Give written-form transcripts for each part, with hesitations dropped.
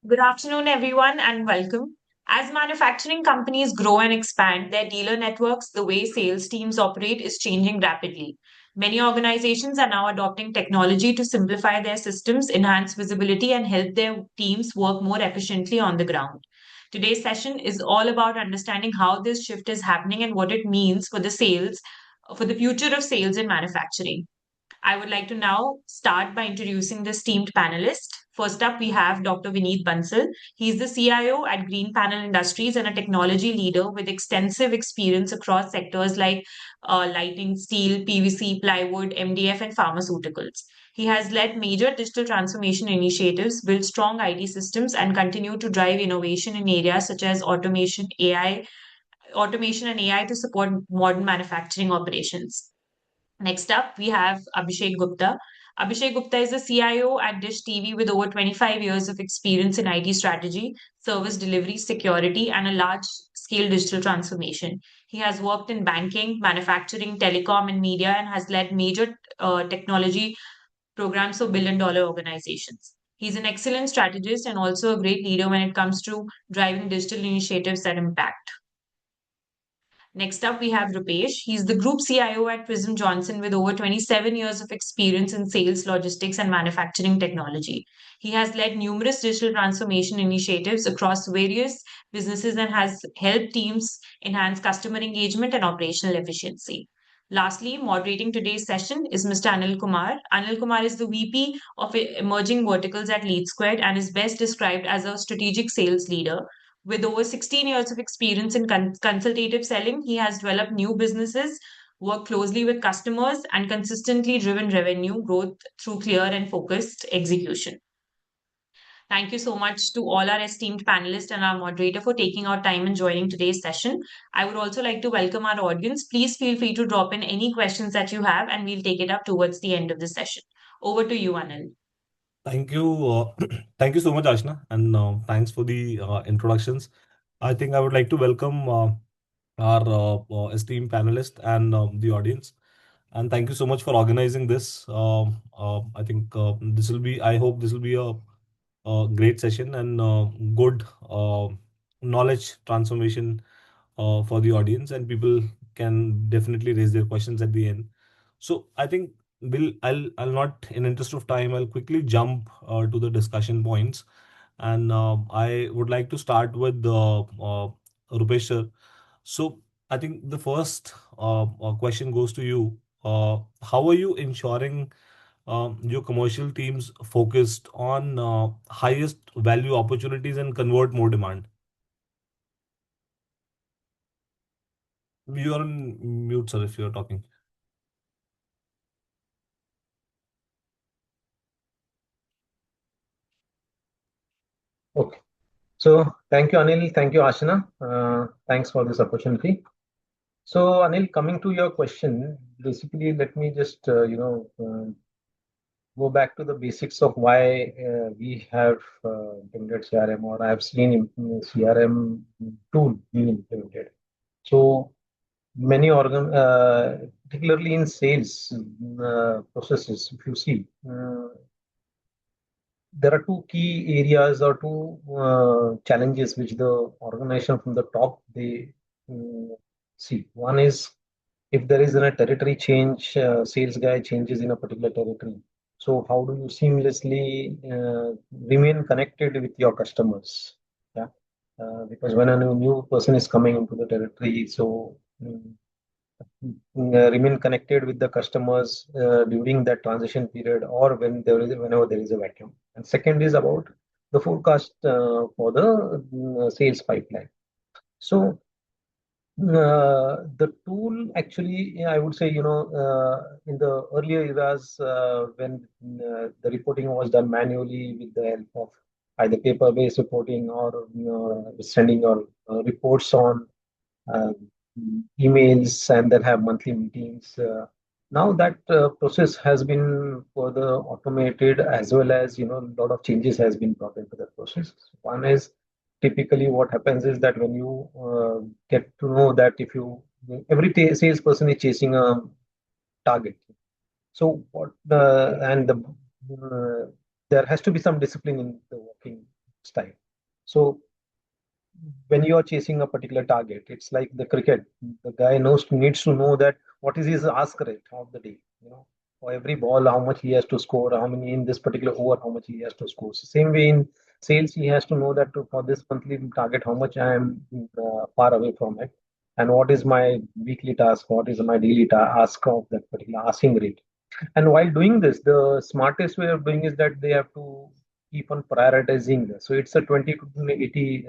Good afternoon, everyone, and welcome. As manufacturing companies grow and expand their dealer networks, the way sales teams operate is changing rapidly. Many organizations are now adopting technology to simplify their systems, enhance visibility, and help their teams work more efficiently on the ground. Today's session is all about understanding how this shift is happening and what it means for the future of sales in manufacturing. I would like to now start by introducing the esteemed panelist. First up, we have Dr. Vineet Bansal. He's the CIO at Green Panel Industries and a technology leader with extensive experience across sectors like lighting, steel, PVC, plywood, MDF, and pharmaceuticals. He has led major digital transformation initiatives, built strong IT systems, and continued to drive innovation in areas such as automation and AI to support modern manufacturing operations. Next up, we have Abhishek Gupta. Abhishek Gupta is a CIO at Dish TV with over 25 years of experience in IT strategy, service delivery, security, and a large scale digital transformation. He has worked in banking, manufacturing, telecom, and media and has led major technology programs for billion-dollar organizations. He's an excellent strategist and also a great leader when it comes to driving digital initiatives that impact. Next up, we have Rupesh. He's the Group CIO at Prism Johnson with over 27 years of experience in sales, logistics, and manufacturing technology. He has led numerous digital transformation initiatives across various businesses and has helped teams enhance customer engagement and operational efficiency. Lastly, moderating today's session is Mr. Anil Kumar. Anil Kumar is the VP of Emerging Verticals at LeadSquared and is best described as a strategic sales leader with over 16 years of experience in consultative selling, he has developed new businesses, worked closely with customers, and consistently driven revenue growth through clear and focused execution. Thank you so much to all our esteemed panelists and our moderator for taking our time and joining today's session. I would also like to welcome our audience. Please feel free to drop in any questions that you have, and we'll take it up towards the end of the session. Over to you, Anil. Thank you. Thank you so much, Ashna, and thanks for the introductions. I think I would like to welcome our esteemed panelists and the audience. And thank you so much for organizing this. I think this will be, I hope this will be a great session and good knowledge transformation for the audience, and people can definitely raise their questions at the end. So I think I'll not, in interest of time, I'll quickly jump to the discussion points, and I would like to start with Rupesh sir. So I think the first question goes to you. How are you ensuring your commercial teams focused on highest value opportunities and convert more demand? You are on mute, sir, if you are talking. Okay. So thank you, Anil. Thank you, Ashana. Thanks for this opportunity. So Anil, coming to your question, basically, let me just go back to the basics of why we have implemented CRM, or I have seen CRM tool being implemented. So many particularly in sales processes, if you see, there are two key areas or two challenges which the organization from the top they see. One is if there is a territory change, sales guy changes in a particular territory. So how do you seamlessly remain connected with your customers? Yeah, because when a new person is coming into the territory, so remain connected with the customers during that transition period or whenever there is a vacuum. And second is about the forecast for the sales pipeline. So the tool actually, I would say, in the earlier eras when the reporting was done manually with the help of either paper-based reporting or sending your reports on uh, emails and then have monthly meetings. Now that process has been further automated, as well as a lot of changes has been brought into the process. One is typically what happens is that when you get to know that if you every salesperson is chasing a target, so what and the there has to be some discipline in the working. style. So when you are chasing a particular target, it's like the cricket. The guy needs to know that what is his ask rate of the day. For every ball, how much he has to score, how many in this particular over, how much he has to score. So same way in sales, he has to know that for this monthly target, how much I am far away from it, and what is my weekly task, what is my daily ask of that particular asking rate. And while doing this, the smartest way of doing is that they have to keep on prioritizing this. So it's a 20 to 80,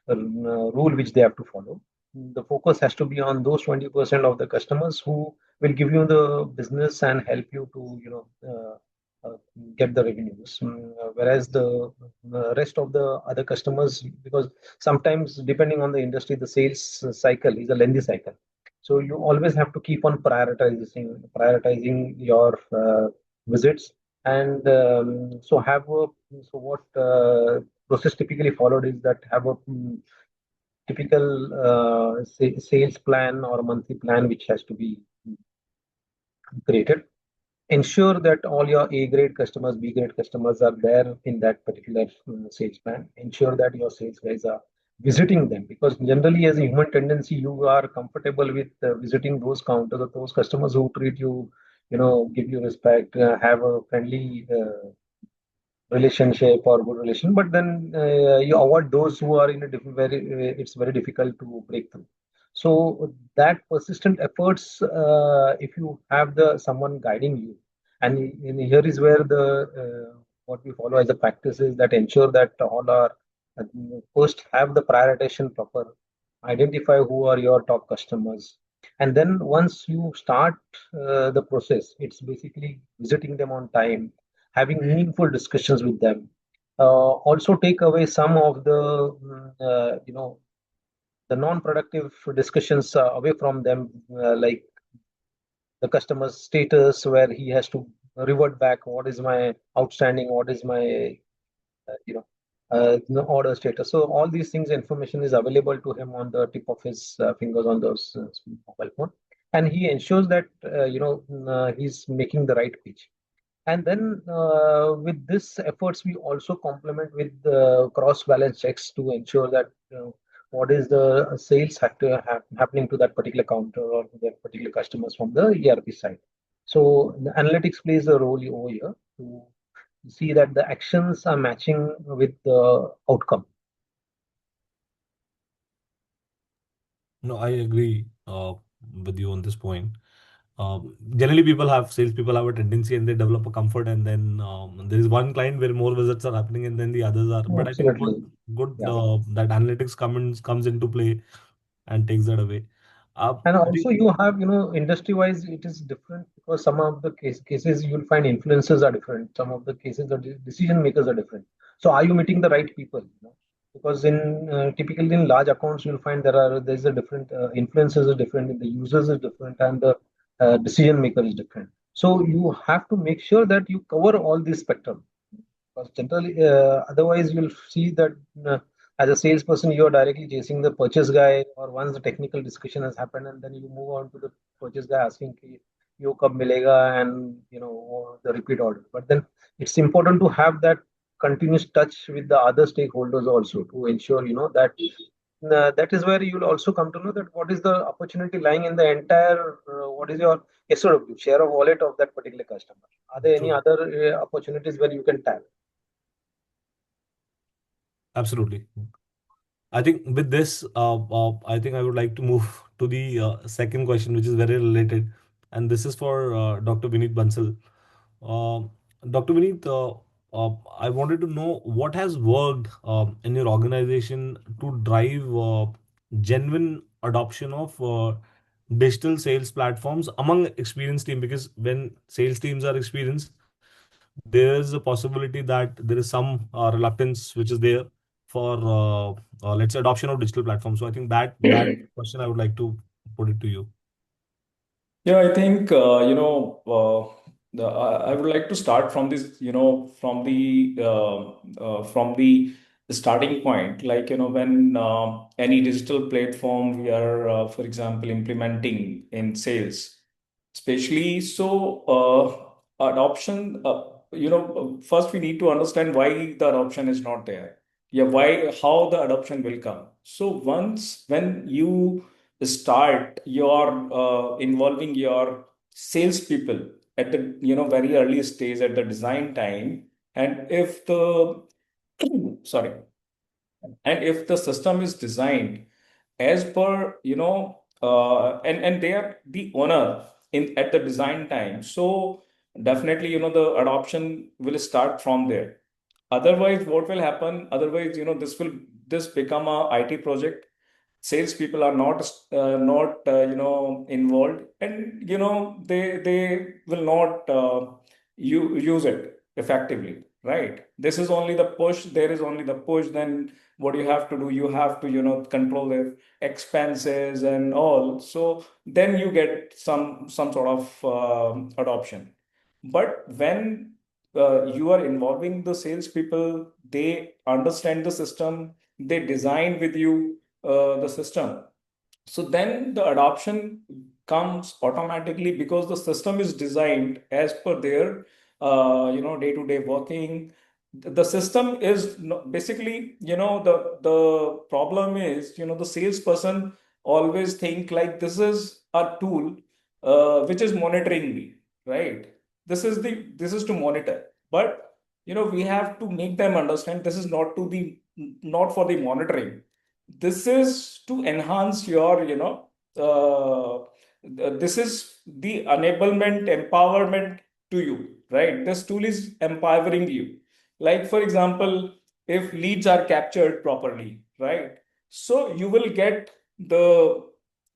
rule which they have to follow. The focus has to be on those 20% of the customers who will give you the business and help you to, get the revenues. Whereas the rest of the other customers, because sometimes depending on the industry, the sales cycle is a lengthy cycle. So you always have to keep on prioritizing your visits, and so what process typically followed is that have a typical sales plan or a monthly plan which has to be created. Ensure that all your A grade customers, B grade customers are there in that particular sales plan. Ensure that your sales guys are visiting them, because generally, as a human tendency, you are comfortable with visiting those counters or those customers who treat you, give you respect, have a friendly relationship or good relation. But then you avoid those who are in a different, it's very difficult to break through. So that persistent efforts, if you have the someone guiding you, and here is where the what we follow as a practice is that ensure that all are uh, first have the prioritization proper, identify who are your top customers, and then once you start the process, it's basically visiting them on time, having meaningful discussions with them. Also take away some of the the non-productive discussions away from them, like the customer's status, where he has to revert back what is my outstanding, what is my order status. So all these things, information is available to him on the tip of his fingers on those mobile phone, and he ensures that he's making the right pitch. And then with this efforts, we also complement with cross balance checks to ensure that what is the sales factor happening to that particular counter or to that particular customers from the ERP side. So the analytics plays a role over here to see that the actions are matching with the outcome. No, I agree with you on this point. Generally, salespeople have a tendency and they develop a comfort, and then there is one client where more visits are happening, and then the others are. But I think Absolutely. good Yeah. that analytics comes into play and takes that away. And I also think you have, industry wise, it is different because some of the cases you'll find influencers are different. Some of the cases the decision makers are different. So are you meeting the right people? Because in typically in large accounts, you'll find there's a different influencers are different, the users is different, and the decision maker is different. So you have to make sure that you cover all this spectrum. Because generally, otherwise you'll see that as a salesperson, you are directly chasing the purchase guy, or once the technical discussion has happened, and then you move on to the purchase guy asking, "Ki, "Yo kab milega?" and the repeat order. But then it's important to have that continuous touch with the other stakeholders also to ensure that that is where you'll also come to know that what is the opportunity lying in the entire what is your SOW, share of wallet of that particular customer. Are there any true, other opportunities where you can tap? absolutely. I think with this, I think I would like to move to the second question, which is very related, and this is for Dr. Vineet Bansal. Uh, Dr. Vineet, I wanted to know what has worked in your organization to drive genuine adoption of digital sales platforms among experienced team. Because when sales teams are experienced, there is a possibility that there is some reluctance which is there for let's say adoption of digital platforms. So I think that question I would like to put it to you. Yeah, I think I would like to start from this, from the starting point. Like when any digital platform we are, for example, implementing in sales, especially adoption. First we need to understand why the adoption is not there. how the adoption will come. So once when you start your involving your salespeople at the very early stage at the design time, and if the sorry, and if the system is designed as per and they are the owner in at the design time, so definitely the adoption will start from there. Otherwise, what will happen? Otherwise, this become a IT project. Salespeople are not involved, and they will not use it effectively, right? This is only the push. There is only the push. Then what you have to do? You have to control their expenses and all. So then you get some sort of adoption. But when you are involving the salespeople, they understand the system, they design with you the system. So then the adoption comes automatically because the system is designed as per their day-to-day working. The system is basically the problem is the salesperson always think like this is a tool which is monitoring me, right? This is to monitor, but we have to make them understand this is not for the monitoring. This is to enhance your this is the enablement empowerment to you, right? This tool is empowering you. Like for example, if leads are captured properly, right? So you will get the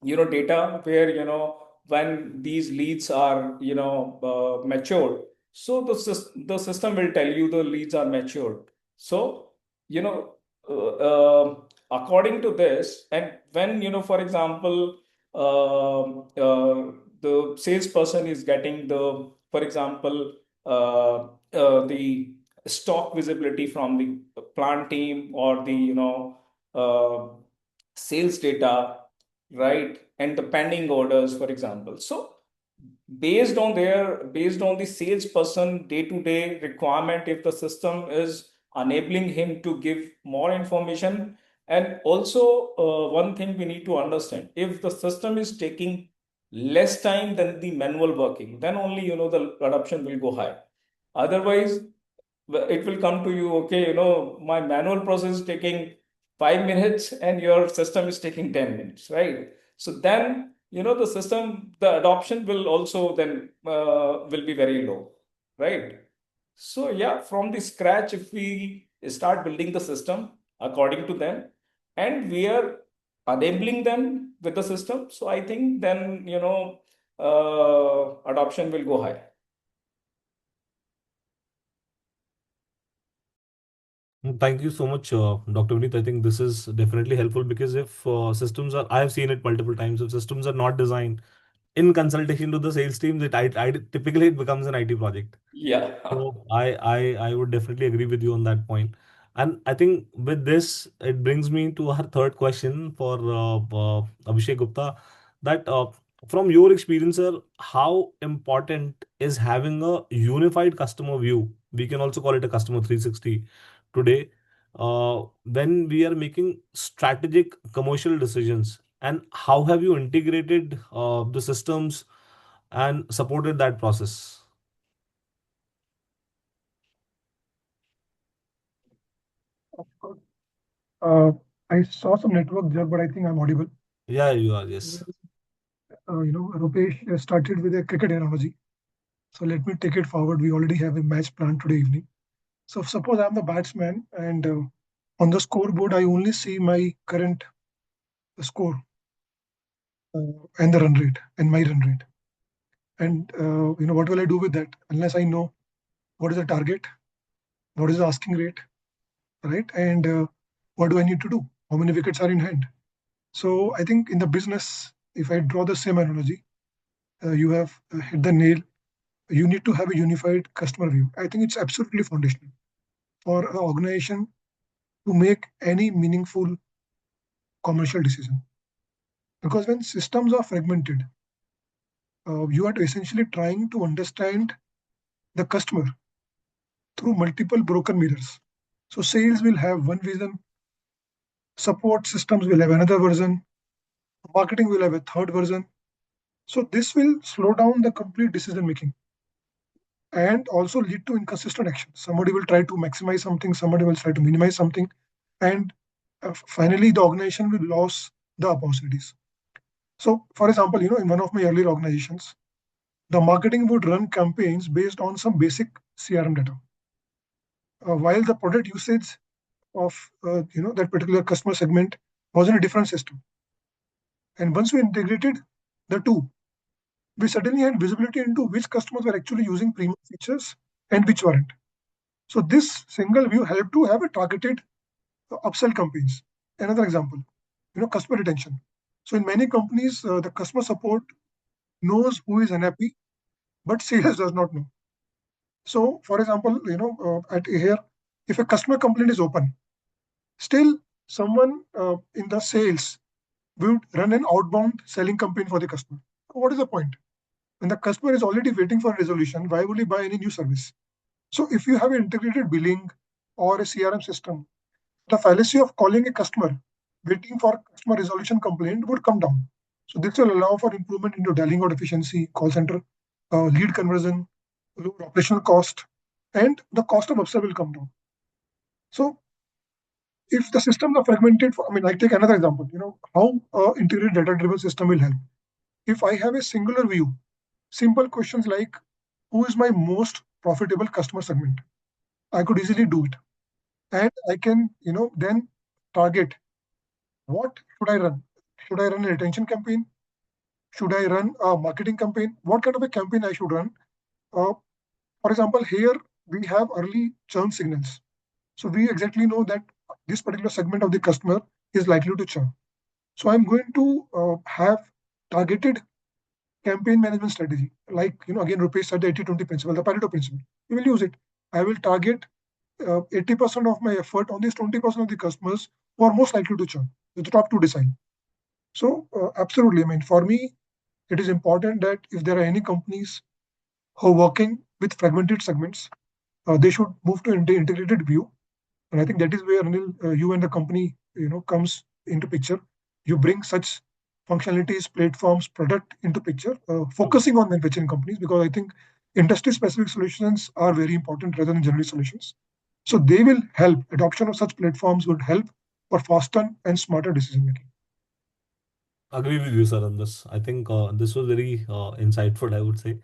data where when these leads are matured, so the system will tell you the leads are matured. So you know according to this, and when for example the salesperson is getting the, for example, the stock visibility from the plant team or the uh, sales data, right, and the pending orders, for example. So based on the salesperson day-to-day requirement, if the system is enabling him to give more information. And also one thing we need to understand, if the system is taking less time than the manual working, then only the adoption will go high. Otherwise it will come to you, okay, my manual process is taking 5 minutes and your system is taking 10 minutes, right? So then the adoption will also then will be very low, right? So yeah, from the scratch, if we start building the system according to them, and we are enabling them with the system, so I think then adoption will go high. Thank you so much, Dr. Vineet. I think this is definitely helpful because if systems are, I have seen it multiple times, if systems are not designed in consultation to the sales teams, I typically it becomes an IT project. Yeah. So I would definitely agree with you on that point. And I think with this, it brings me to our third question for Abhishek Gupta. That from your experience, sir, how important is having a unified customer view? We can also call it a customer 360 today. When we are making strategic commercial decisions, and how have you integrated the systems and supported that process? Of course. Uh, I saw some network there, but I think I'm audible. Yeah, you are. Yes. Rupesh started with a cricket analogy. So let me take it forward. We already have a match planned today evening. So suppose I'm the batsman and on the scoreboard, I only see my current score and the run rate and my run rate. And what will I do with that unless I know what is the target, what is the asking rate, right? And what do I need to do? How many wickets are in hand? So I think in the business, if I draw the same analogy, you have hit the nail. You need to have a unified customer view. I think it's absolutely foundational for an organization to make any meaningful commercial decision. Because when systems are fragmented, you are essentially trying to understand the customer through multiple broken mirrors. So sales will have one vision, support systems will have another version, marketing will have a third version. So this will slow down the complete decision making and also lead to inconsistent action. Somebody will try to maximize something, somebody will try to minimize something, and finally the organization will lose the opportunities. So, for example, in one of my earlier organizations, the marketing would run campaigns based on some basic CRM data, while the product usage of that particular customer segment was in a different system. And once we integrated the two, we suddenly had visibility into which customers were actually using premium features and which weren't. So this single view helped to have a targeted upsell campaigns. Another example, customer retention. So in many companies, the customer support knows who is unhappy, but sales does not know. So, for example, at here, if a customer complaint is open, still someone in the sales would run an outbound selling campaign for the customer. What is the point? When the customer is already waiting for a resolution, why would he buy any new service? So, if you have an integrated billing or a CRM system, the fallacy of calling a customer waiting for customer resolution complaint would come down. So this will allow for improvement into dialing out efficiency, call center, lead conversion, lower operational cost, and the cost of upsell will come down. So if the systems are fragmented, I take another example, how integrated data-driven system will help. If I have a singular view, simple questions like, who is my most profitable customer segment? I could easily do it. And I can, then target what should I run? Should I run a retention campaign? Should I run a marketing campaign? What kind of a campaign I should run? For example, here we have early churn signals. So we exactly know that this particular segment of the customer is likely to churn. So I'm going to have targeted campaign management strategy. Like, again, Rupesh said the 80-20 principle, the Pareto principle. We will use it. I will target 80% of my effort on these 20% of the customers who are most likely to churn, the top two decile. So absolutely, for me, it is important that if there are any companies who are working with fragmented segments, they should move to integrated view. And I think that is where, Anil, you and the company, comes into picture. You bring such functionalities, platforms, product into picture, focusing on manufacturing companies, because I think industry-specific solutions are very important rather than general solutions. So they will help. Adoption of such platforms would help for faster and smarter decision making. Agree with you, sir, on this. I think this was very insightful, I would say.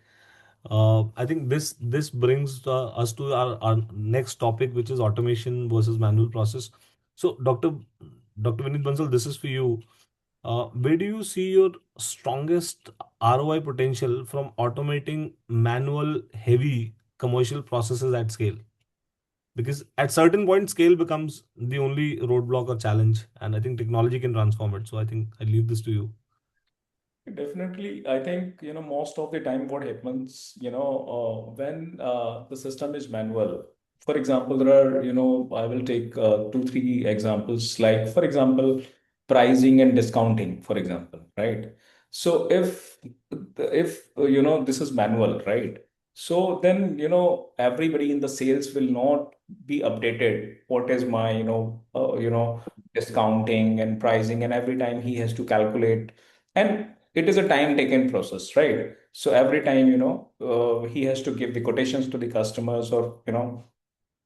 I think this brings us to our next topic, which is automation versus manual process. So, Dr. Vineet Bansal, this is for you. Where do you see your strongest ROI potential from automating manual heavy commercial processes at scale? Because at certain point, scale becomes the only roadblock or challenge, and I think technology can transform it. So I think I leave this to you. Definitely, I think, most of the time what happens, when the system is manual. For example, there are, I will take 2, 3 examples, like, for example, pricing and discounting, for example, right? So if this is manual, right? So then, everybody in the sales will not be updated. What is my, discounting and pricing, and every time he has to calculate. And it is a time taken process, right? So every time, he has to give the quotations to the customers, or,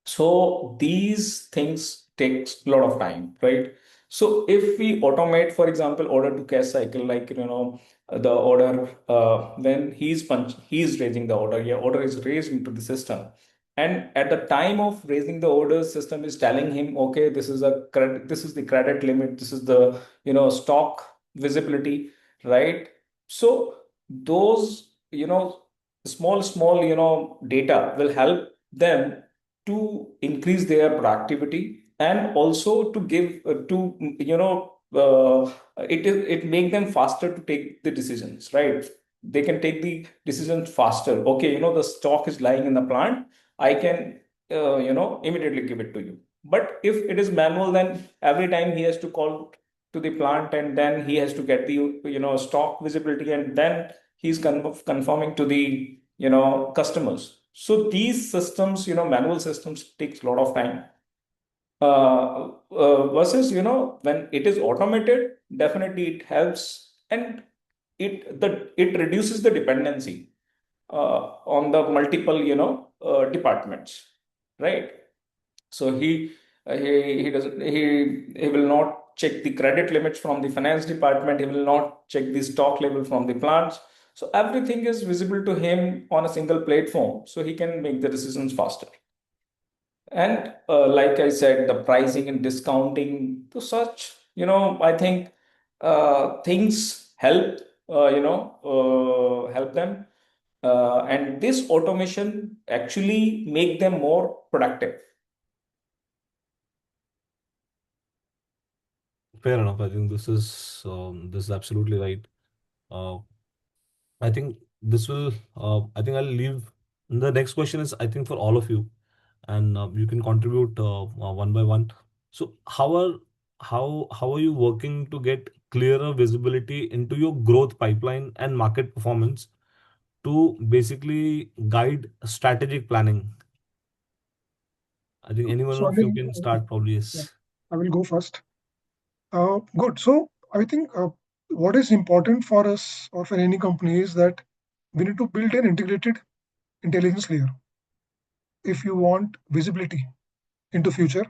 so these things takes a lot of time, right? So if we automate, for example, order to cash cycle, like, the order, when he's raising the order, yeah, order is raised into the system. And at the time of raising the order, system is telling him, okay, this is the credit limit, this is the, stock visibility, right? So those, small, data will help them to increase their productivity, and also to give to it make them faster to take the decisions, right? They can take the decisions faster. Okay, the stock is lying in the plant, I can immediately give it to you. But if it is manual, then every time he has to call to the plant, and then he has to get the stock visibility, and then he's confirming to the customers. So these systems, manual systems, takes a lot of time. Versus, when it is automated, definitely it helps, and it reduces the dependency on the multiple, departments, right? So he doesn't he will not check the credit limits from the finance department. He will not check the stock level from the plants. So everything is visible to him on a single platform, so he can make the decisions faster. And like I said, the pricing and discounting to such, I think things help, help them. And this automation actually make them more productive. Fair enough. I think this is absolutely right. Uh, I think this will. I think I'll leave. The next question is, I think, for all of you, and you can contribute one by one. So, how are you working to get clearer visibility into your growth pipeline and market performance to basically guide strategic planning? I think any one So of you again, can start. Probably yeah, yes. I will go first. Good. So I think what is important for us or for any company is that we need to build an integrated intelligence layer if you want visibility into future,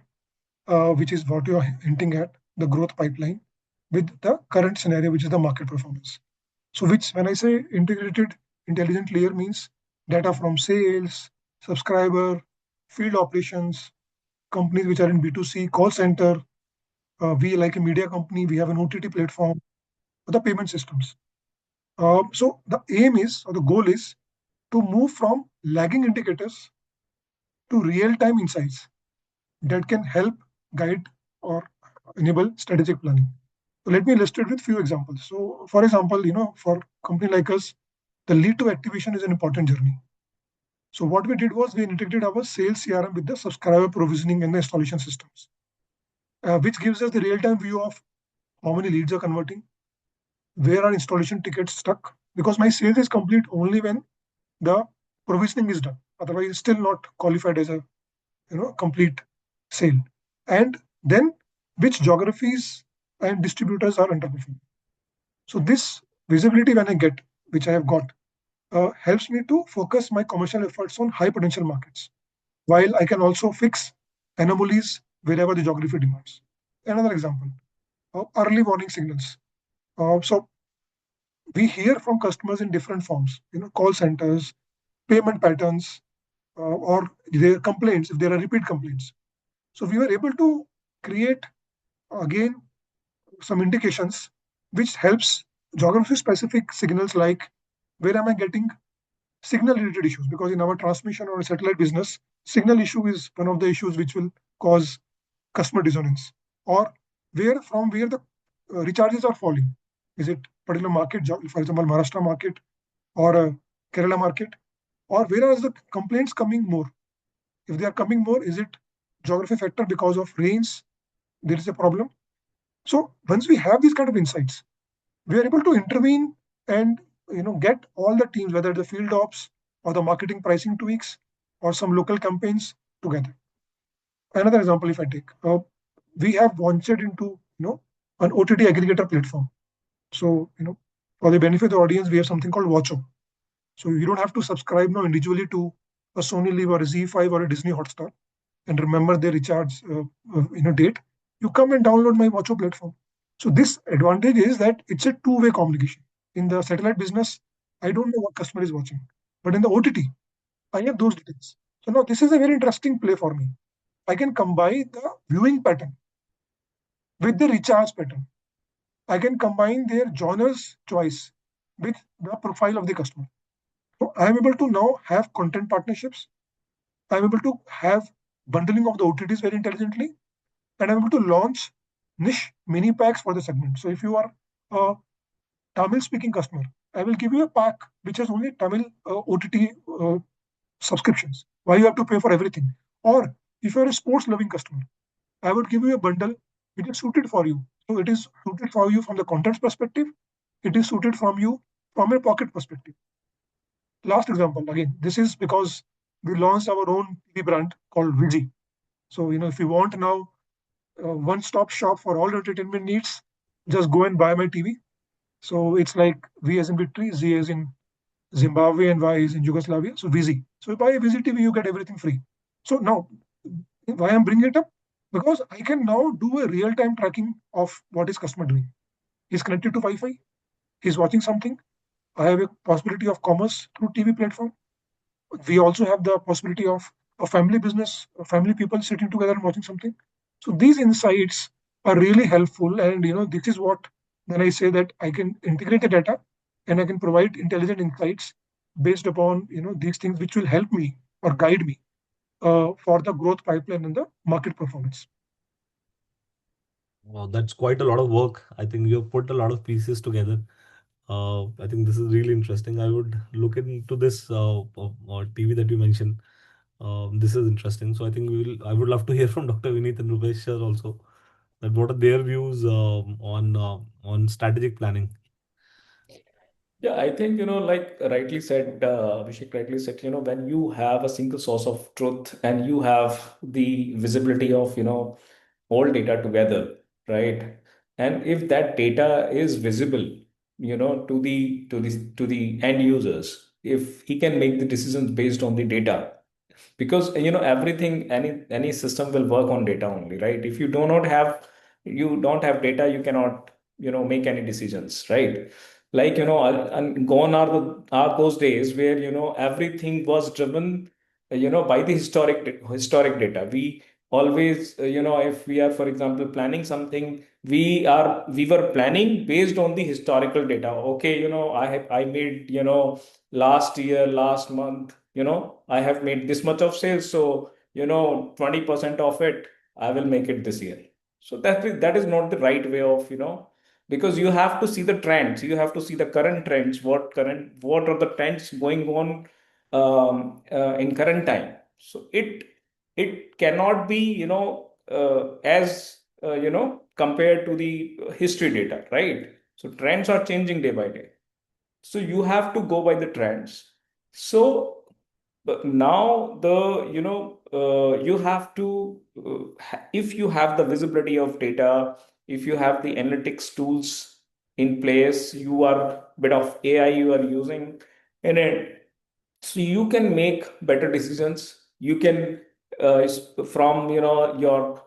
which is what you are hinting at, the growth pipeline with the current scenario, which is the market performance. So which, when I say integrated intelligent layer, means data from sales, subscriber, field operations, companies which are in B2C, call center. We, like a media company, we have an OTT platform, the payment systems. So the aim is, or the goal is, to move from lagging indicators to real-time insights that can help guide or enable strategic planning. So let me illustrate with few examples. So for example, for company like us, the lead to activation is an important journey. So what we did was we integrated our sales CRM with the subscriber provisioning and the installation systems, which gives us the real-time view of how many leads are converting, where are installation tickets stuck, because my sales is complete only when the provisioning is done. Otherwise, it's still not qualified as a complete sale. And then which geographies and distributors are underperforming. So this visibility when I get, which I have got, helps me to focus my commercial efforts on high potential markets, while I can also fix anomalies wherever the geography demands. Another example, early warning signals. So we hear from customers in different forms, call centers, payment patterns, or their complaints, if there are repeat complaints. So we were able to create, again, some indications which helps geography specific signals, like where am I getting signal related issues, because in our transmission or satellite business, signal issue is one of the issues which will cause customer dissonance, or where the recharges are falling. Is it particular market, for example, Maharashtra market or Kerala market, or where are the complaints coming more? If they are coming more, is it geography factor because of rains? There is a problem. So once we have these kind of insights, we are able to intervene and get all the teams, whether the field ops or the marketing pricing tweaks or some local campaigns together. Another example, if I take, we have launched into an OTT aggregator platform. So for the benefit of the audience, we have something called Watcho. So you don't have to subscribe now individually to a Sony Live or a Z5 or a Disney Hotstar and remember their recharge date. You come and download my Watcho platform. So this advantage is that it's a two-way communication. In the satellite business, I don't know what customer is watching, but in the OTT, I have those details. So now this is a very interesting play for me. I can combine the viewing pattern with the recharge pattern. I can combine their genres choice with the profile of the customer. So I am able to now have content partnerships. I'm able to have bundling of the OTTs very intelligently, and I'm able to launch niche mini packs for the segment. So if you are a Tamil speaking customer, I will give you a pack which has only Tamil OTT subscriptions. Why you have to pay for everything? Or if you're a sports loving customer, I would give you a bundle which is suited for you. So it is suited for you from the contents perspective. It is suited from you from a pocket perspective. Last example, again, this is because we launched our own TV brand called Vigi. So if you want now one-stop shop for all entertainment needs. Just go and buy my TV. So it's like V as in victory, Z as in Zimbabwe, and Y is in Yugoslavia. So VZ. So you buy a VZ TV, you get everything free. So now, why I'm bringing it up? Because I can now do a real-time tracking of what is customer doing. He's connected to Wi-Fi. He's watching something. I have a possibility of commerce through TV platform. We also have the possibility of a family business, family people sitting together and watching something. So these insights are really helpful, and this is what when I say that I can integrate the data and I can provide intelligent insights based upon these things, which will help me or guide me for the growth pipeline and the market performance. Wow, that's quite a lot of work. I think you have put a lot of pieces together. I think this is really interesting. I would look into this TV that you mentioned. This is interesting. So I think I would love to hear from Dr. Vineet and Rupesh sir also, that what are their views on strategic planning. Yeah, I think, like rightly said, Abhishek rightly said, when you have a single source of truth and you have the visibility of, all data together, right? And if that data is visible, to the end users, if he can make the decisions based on the data, because everything, any system will work on data only, right? If you don't have data, you cannot make any decisions, right? Like and gone are those days where everything was driven by the historic data. We always if we are, for example, planning something, we were planning based on the historical data. Okay, I made last year, last month, I have made this much of sales, so 20% of it I will make it this year. So that is not the right way of because you have to see the trends, you have to see the current trends, what are the trends going on in current time. So it cannot be as compared to the history data, right? So trends are changing day by day, so you have to go by the trends. So but now you have to if you have the visibility of data, if you have the analytics tools in place, you are bit of AI you are using in it, so you can make better decisions. You can from your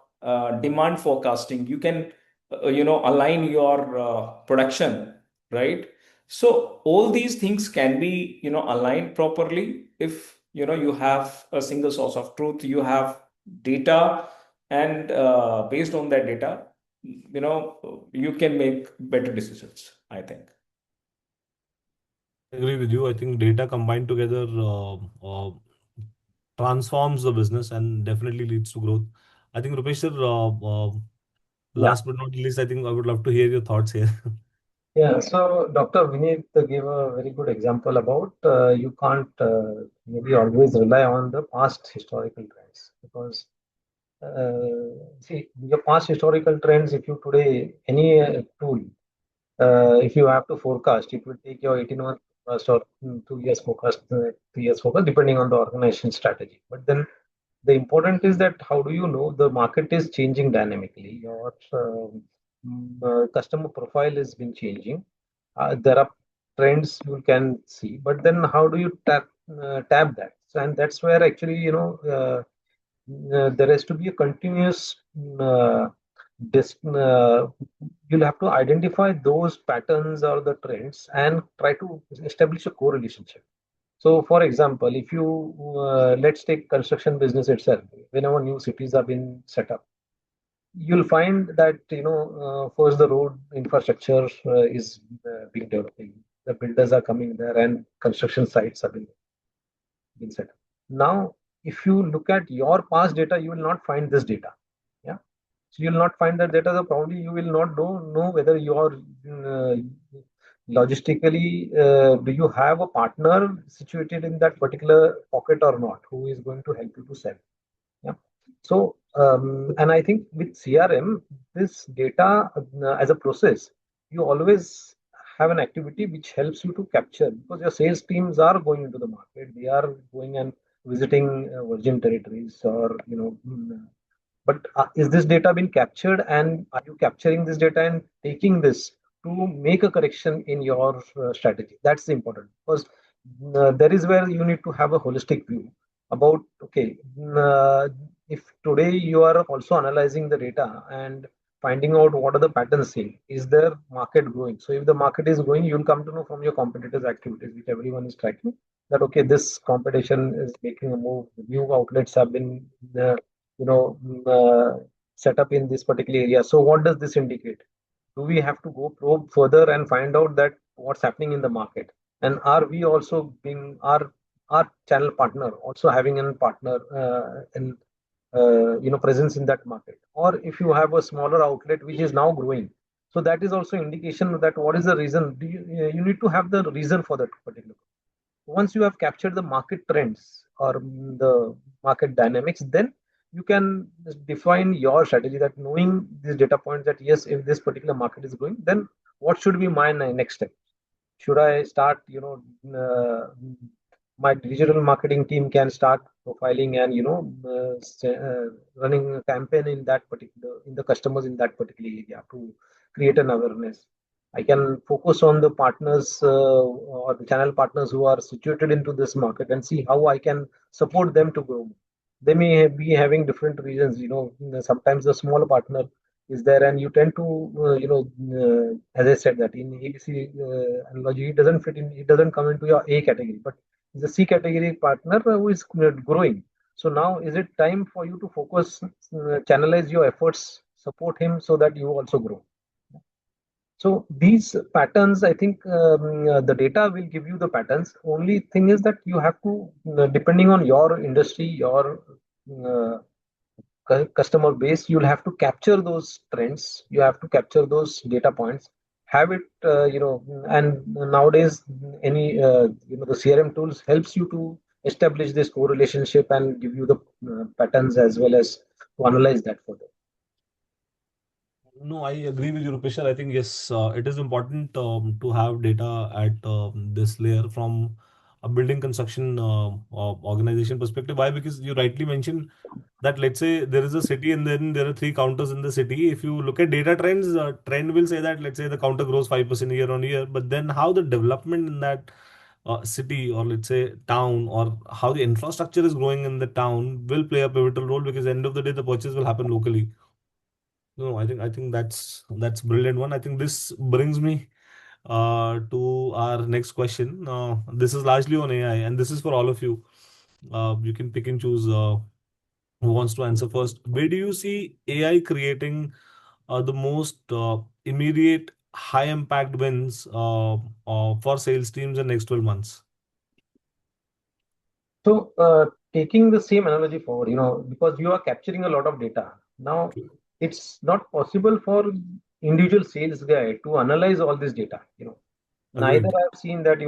demand forecasting, you can align your production, right? So all these things can be aligned properly if you have a single source of truth, you have data, and based on that data, you can make better decisions, I think. I agree with you. I think data combined together transforms the business and definitely leads to growth. I think Rupesh sir, Yeah. last but not least, I think I would love to hear your thoughts here. Yeah, so Dr. Vineet gave a very good example about you can't maybe always rely on the past historical trends because see your past historical trends. If you today any tool, if you have to forecast, it will take your 18 months forecast or 2 years forecast, 3 years forecast, depending on the organization strategy. But then the important is that how do you know the market is changing dynamically? Your customer profile has been changing. There are trends you can see, but then how do you tap that? So, and that's where actually there has to be a continuous you'll have to identify those patterns or the trends and try to establish a correlationship. So, for example, if you let's take construction business itself, whenever new cities have been set up, you'll find that first the road infrastructure is being developing. The builders are coming there, and construction sites have been set up. Now, if you look at your past data, you will not find this data. Yeah, so you'll not find that data. So probably you will not know whether you are logistically do you have a partner situated in that particular pocket or not, who is going to help you to sell. Yeah. So and I think with CRM, this data as a process, you always have an activity which helps you to capture, because your sales teams are going into the market. They are going and visiting virgin territories or But is this data being captured, and are you capturing this data and taking this to make a correction in your strategy? That's important, because there is where you need to have a holistic view about, okay, if today you are also analyzing the data and finding out what are the patterns saying, is their market growing? So if the market is growing, you'll come to know from your competitors' activities, which everyone is tracking, that okay, this competition is making a move, new outlets have been you know set up in this particular area. So what does this indicate? Do we have to go probe further and find out that what's happening in the market? And are we also being our channel partner also having a partner in presence in that market? Or if you have a smaller outlet which is now growing, so that is also indication that what is the reason. You need to have the reason for that particular. Once you have captured the market trends or the market dynamics, then you can define your strategy, that knowing these data points, that yes, if this particular market is growing, then what should be my next step? Should I start, my digital marketing team can start profiling and running a campaign in that particular, in the customers in that particular area, to create an awareness. I can focus on the partners or the channel partners who are situated into this market and see how I can support them to grow. They may be having different reasons. Sometimes the small partner is there, and you tend to as I said, that in ABC analogy, it doesn't fit in, it doesn't come into your A category, but is a C category partner who is growing. So now is it time for you to focus, channelize your efforts, support him so that you also grow. So these patterns, I think the data will give you the patterns. Only thing is that you have to, depending on your industry, your uh, customer base, you'll have to capture those trends. You have to capture those data points. Have it, and nowadays any the CRM tools helps you to establish this correlationship and give you the patterns as well as to analyze that further. No, I agree with you, Rupesh. I think yes, it is important to have data at this layer from a building construction organization perspective. Why? Because you rightly mentioned that, let's say there is a city and then there are three counters in the city. If you look at data trends, trend will say that, let's say the counter grows 5% year on year, but then how the development in that city, or let's say town, or how the infrastructure is growing in the town will play a pivotal role, because end of the day the purchase will happen locally. No, I think that's brilliant one. I think this brings me to our next question. This is largely on AI, and this is for all of you. You can pick and choose who wants to answer first. Where do you see AI creating the most immediate high impact wins for sales teams in next 12 months? So, taking the same analogy forward, because you are capturing a lot of data now, it's not possible for individual sales guy to analyze all this data. Neither Agreed. I've seen that,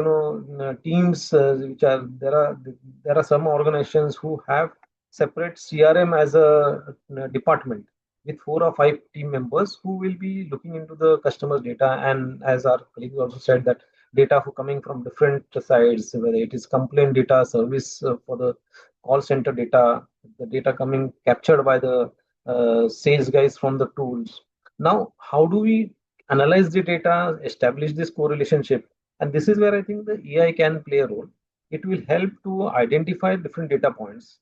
teams which are there are some organizations who have separate CRM as a department with 4 or 5 team members who will be looking into the customer's data. And as our colleague also said, that data coming from different sides, whether it is complaint data, service for the call center data, the data coming captured by the sales guys from the tools. Now, how do we analyze the data, establish this correlationship? And this is where I think the AI can play a role. It will help to identify different data points,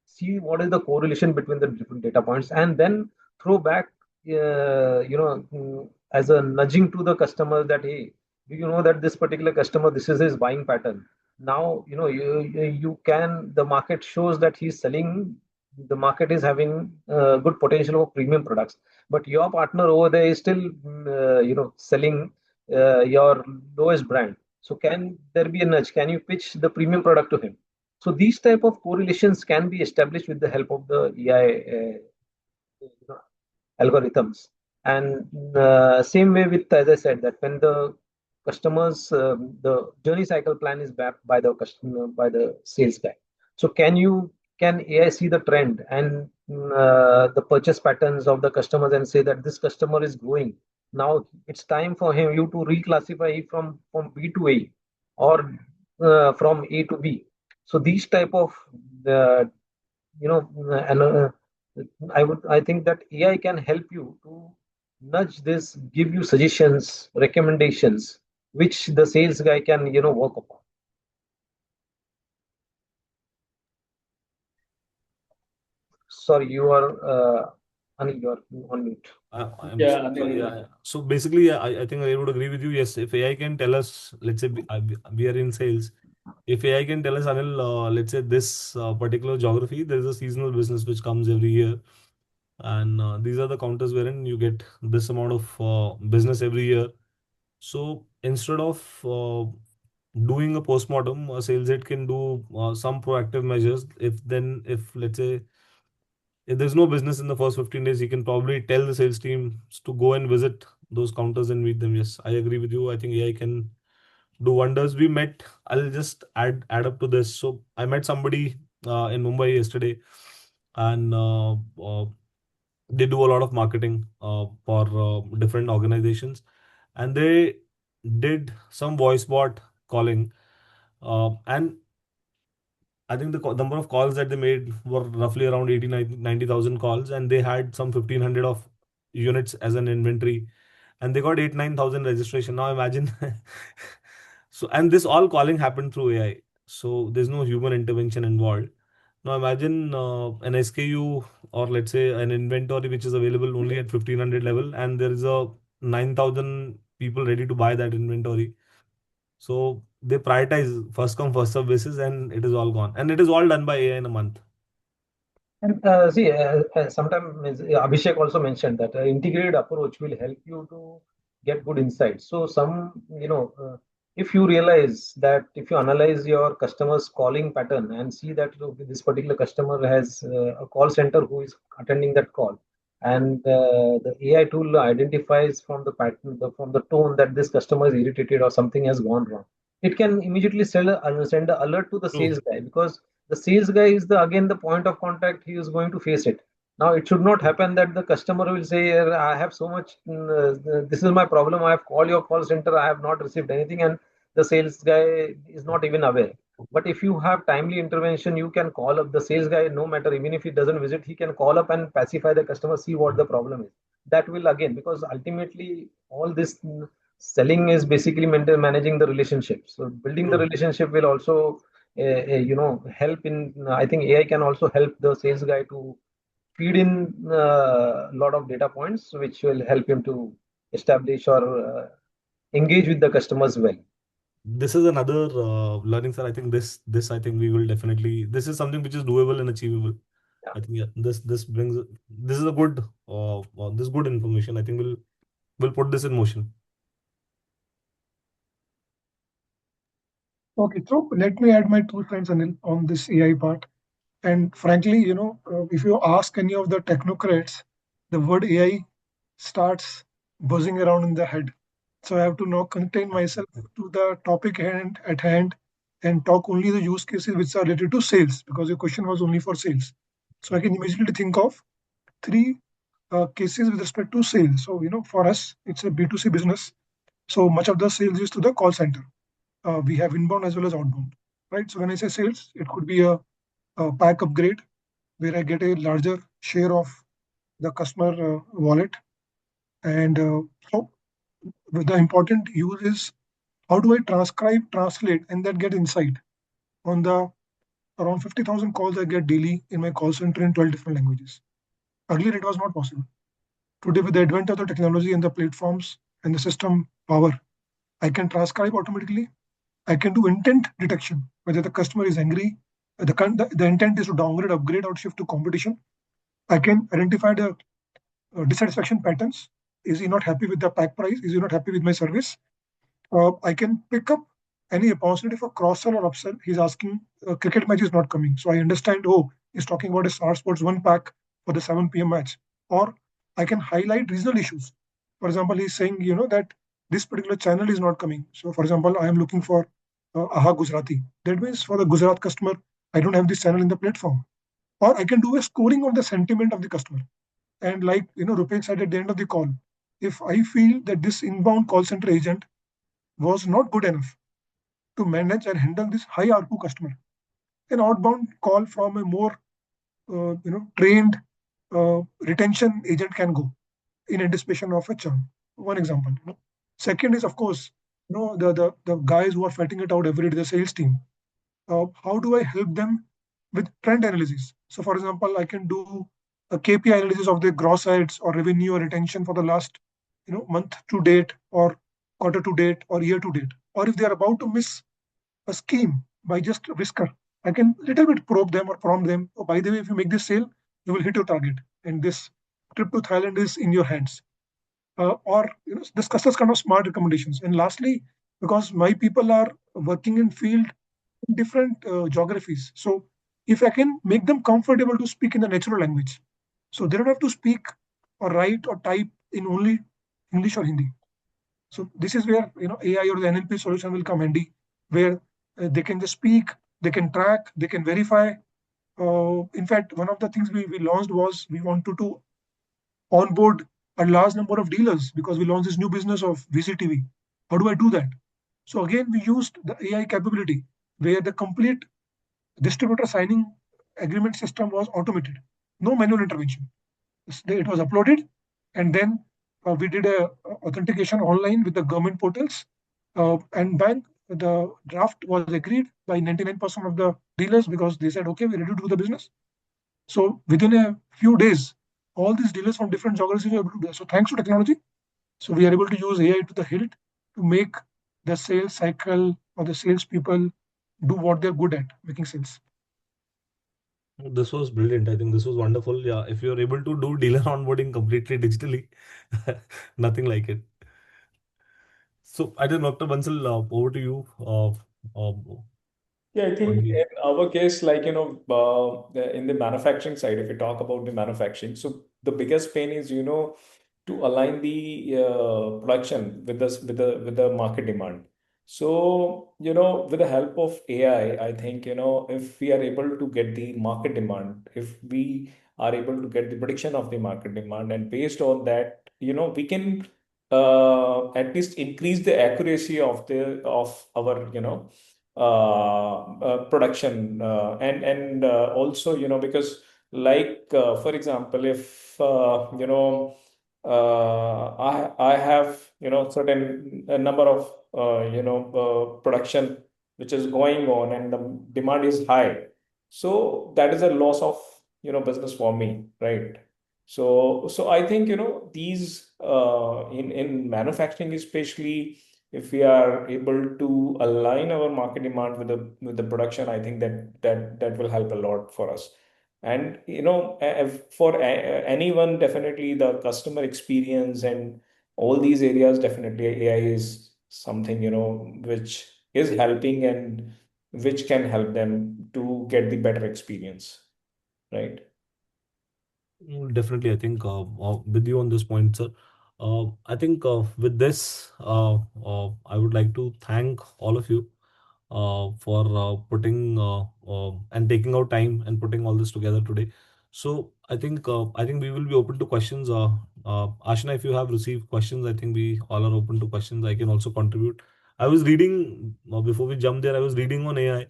see what is the correlation between the different data points, and then throw back, as a nudging to the customer that, hey, do you know that this particular customer, this is his buying pattern? Now, you can, the market shows that he's selling, the market is having good potential of premium products, but your partner over there is still, selling your lowest brand. So can there be a nudge? Can you pitch the premium product to him? So these type of correlations can be established with the help of the AI algorithms. And same way with, as I said, that when the customers, the journey cycle plan is backed by the customer, by the sales guy. So can AI see the trend and the purchase patterns of the customers and say that this customer is growing? Now it's time for you to reclassify from B to A, or from A to B. So these type of uh, and I think that AI can help you to nudge this, give you suggestions, recommendations, which the sales guy can, work upon. Sorry, you are Anil, you are on mute. I'm Yeah, so sorry. Anil. Yeah. So basically, I think I would agree with you. Yes, if AI can tell us, let's say we are in sales, if AI can tell us, Anil, let's say this particular geography, there is a seasonal business which comes every year, and these are the counters wherein you get this amount of business every year. So instead of doing a postmortem, a sales head can do some proactive measures. If let's say if there's no business in the first 15 days, he can probably tell the sales team to go and visit those counters and meet them. Yes, I agree with you. I think AI can do wonders. We met, I'll just add up to this. So I met somebody in Mumbai yesterday, and they do a lot of marketing for different organizations, and they did some voice bot calling, and I think the number of calls that they made were roughly around 90,000 calls, and they had some 1,500 of units as an inventory, and they got 8 9,000 registration. Now imagine, so and this all calling happened through AI, so there's no human intervention involved. Now imagine an SKU, or let's say an inventory which is available only at 1,500 level, and there is a 9,000 people ready to buy that inventory. So they prioritize first come first serve basis, and it is all gone, and it is all done by AI in a month. And see, sometimes Abhishek also mentioned that integrated approach will help you to get good insights. So if you realize that if you analyze your customer's calling pattern and see that this particular customer has a call center who is attending that call, and the AI tool identifies from the pattern, from the tone that this customer is irritated or something has gone wrong, it can immediately send an alert to the True. sales guy, because the sales guy is the again the point of contact. He is going to face it. Now it should not happen that the customer will say, I have so much, this is my problem, I have called your call center, I have not received anything, and the sales guy is not even aware. But if you have timely intervention, you can call up the sales guy, no matter, even if he doesn't visit, he can call up and pacify the customer, see what the problem is. That will again, because ultimately all this selling is basically managing the relationship. So building the True. relationship will also help in, I think AI can also help the sales guy to feed in a lot of data points which will help him to establish or engage with the customers well. This is another learning, sir. I think this I think we will definitely. This is something which is doable and achievable. Yeah. I think, yeah, this brings, this is a good this good information. I think we'll put this in motion. Okay, so let me add my 2 cents, Anil, on this AI part. And frankly, if you ask any of the technocrats, the word AI starts buzzing around in the head. So I have to now contain myself to the topic at hand and talk only the use cases which are related to sales, because your question was only for sales. So I can immediately think of three cases with respect to sales. So, for us, it's a B2C business. So much of the sales is to the call center. We have inbound as well as outbound, right? So when I say sales, it could be a pack upgrade where I get a larger share of the customer wallet. And so the important use is how do I transcribe, translate, and then get insight on the around 50,000 calls I get daily in my call center in 12 different languages. Earlier, it was not possible. Today, with the advent of the technology and the platforms and the system power, I can transcribe automatically. I can do intent detection, whether the customer is angry, the intent is to downgrade, upgrade, or shift to competition. I can identify the dissatisfaction patterns. Is he not happy with the pack price? Is he not happy with my service? I can pick up any opportunity for cross sell or upsell. He's asking, cricket match is not coming. So I understand, oh, he's talking about a Star Sports 1 pack for the 7 p.m. match. Or I can highlight regional issues. For example, he's saying, that this particular channel is not coming. So, for example, I am looking for AHA Gujarati. That means for the Gujarat customer, I don't have this channel in the platform. Or I can do a scoring of the sentiment of the customer. And like, Rupesh said at the end of the call, if I feel that this inbound call center agent was not good enough to manage and handle this high ARPU customer, an outbound call from a more trained retention agent can go in anticipation of a churn. One example. Second is, of course, the guys who are fighting it out every day, the sales team. How do I help them with trend analysis? So, for example, I can do a KPI analysis of their gross ads or revenue or retention for the last, month to date or quarter to date or year to date. Or if they are about to miss a scheme by just a whisker, I can little bit probe them or prompt them. Oh, by the way, if you make this sale, you will hit your target, and this trip to Thailand is in your hands. Or discuss this kind of smart recommendations. And lastly, because my people are working in field in different geographies, so if I can make them comfortable to speak in the natural language, so they don't have to speak or write or type in only English or Hindi. So this is where AI or the NLP solution will come handy, where they can just speak, they can track, they can verify. In fact, one of the things we launched was we wanted to onboard a large number of dealers because we launched this new business of VCTV. How do I do that? So again, we used the AI capability where the complete distributor signing agreement system was automated, no manual intervention. It was uploaded, and then we did a authentication online with the government portals, and bank. The draft was agreed by 99% of the dealers because they said, okay, we're ready to do the business. So within a few days, all these dealers from different geographies were able to do that. So thanks to technology, so we are able to use AI to the hilt to make the sales cycle or the salespeople do what they're good at, making sales. This was brilliant. I think this was wonderful. Yeah, if you're able to do dealer onboarding completely digitally, nothing like it. So I think Dr. Bansal, over to you. Yeah, I think On the in our case, like, in the manufacturing side, if we talk about the manufacturing, so the biggest pain is, to align the production with the market demand. So, with the help of AI, I think, if we are able to get the market demand, if we are able to get the prediction of the market demand, and based on that, we can at least increase the accuracy of our, production, and also, because, like, for example, if I have, certain a number of production which is going on, and the demand is high, so that is a loss of business for me, right? So I think, these, in manufacturing especially, if we are able to align our market demand with the production, I think that will help a lot for us. And, for anyone, definitely the customer experience and all these areas, definitely AI is something, which is helping, and which can help them to get the better experience, right? Definitely, I think with you on this point, sir. I think with this, I would like to thank all of you for putting and taking out time and putting all this together today. So I think we will be open to questions. Ashna, if you have received questions, I think we all are open to questions. I can also contribute. I was reading before we jump there. I was reading on AI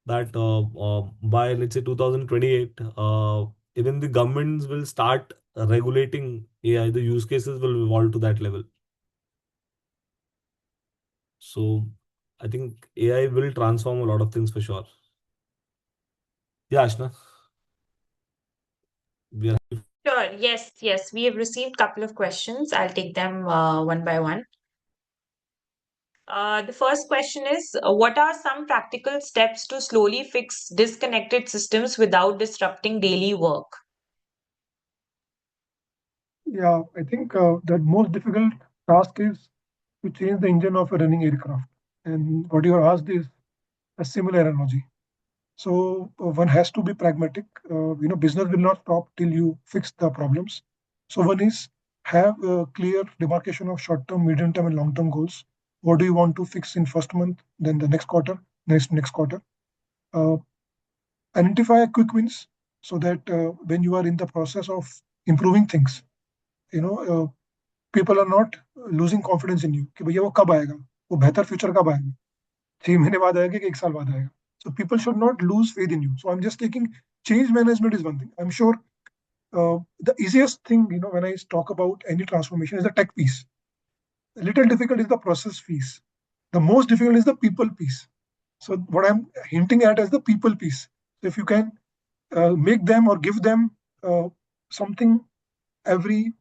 that by, let's say, 2028, even the governments will start regulating AI. The use cases will evolve to that level. So I think AI will transform a lot of things for sure. Yeah, Ashna, we are. Sure. Yes, yes. We have received a couple of questions. I'll take them one by one. The first question is, what are some practical steps to slowly fix disconnected systems without disrupting daily work? Yeah, I think the most difficult task is to change the engine of a running aircraft. And what you are asked is a similar analogy. So one has to be pragmatic. Business will not stop till you fix the problems. So one is have a clear demarcation of short-term, medium-term, and long-term goals. What do you want to fix in first month, then the next quarter, next quarter? Uh, Identify quick wins so that when you are in the process of improving things, you know, people are not losing confidence in you कि भैया वो कब आएगा, वो बेहतर future कब आएगा, 6 महीने बाद आएगा कि 1 साल बाद आएगा. So people should not lose faith in you. So I'm just taking change management is one thing. I'm sure The easiest thing, when I talk about any transformation is the tech piece. A little difficult is the process piece. The most difficult is the people piece. So what I'm hinting at is the people piece. If you can make them or give them something every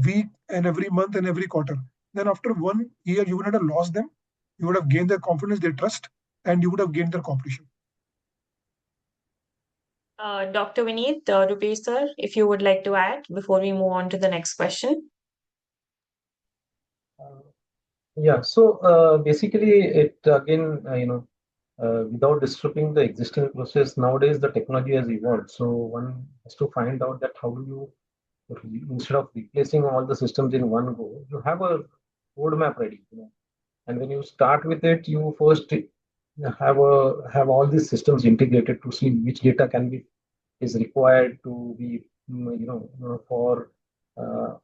week and every month and every quarter, then after 1 year you would not have lost them. You would have gained their confidence, their trust, and you would have gained their cooperation. Dr. Vineet, Rupesh sir, if you would like to add before we move on to the next question. Yeah, so basically, it again, without disrupting the existing process, nowadays the technology has evolved. So one has to find out that how do you, instead of replacing all the systems in one go, you have a roadmap ready. And when you start with it, you first have all these systems integrated to see which data can be is required to be, for uh,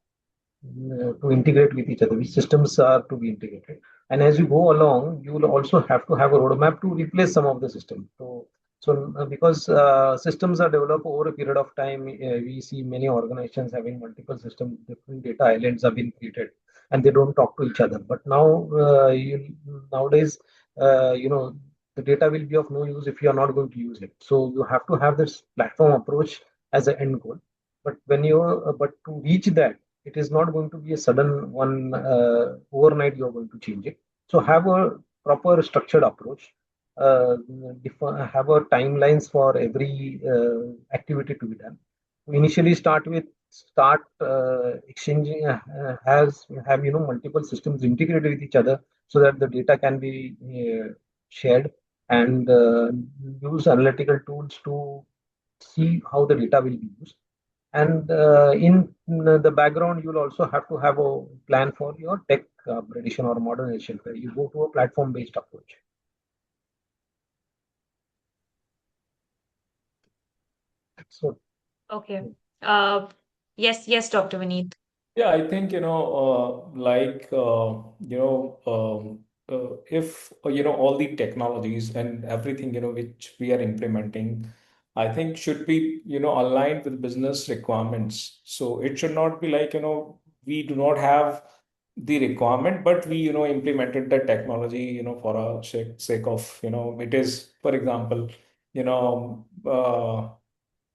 to integrate with each other, which systems are to be integrated. And as you go along, you will also have to have a roadmap to replace some of the systems. So because systems are developed over a period of time, we see many organizations having multiple systems, different data islands have been created, and they don't talk to each other. But now, nowadays, the data will be of no use if you are not going to use it. So you have to have this platform approach as an end goal. But to reach that, it is not going to be a sudden one overnight you are going to change it. So have a proper structured approach. Have a timelines for every activity to be done. We initially start exchanging has have multiple systems integrated with each other so that the data can be shared, and use analytical tools to see how the data will be used. And in the background, you'll also have to have a plan for your tech upgradation or modernization, where you go to a platform based approach. So Okay. Yes, Dr. Vineet. Yeah, I think, if, all the technologies and everything, which we are implementing, I think should be, aligned with business requirements. So it should not be like, we do not have the requirement, but we, implemented the technology, for a sake of, it is, for example, you know,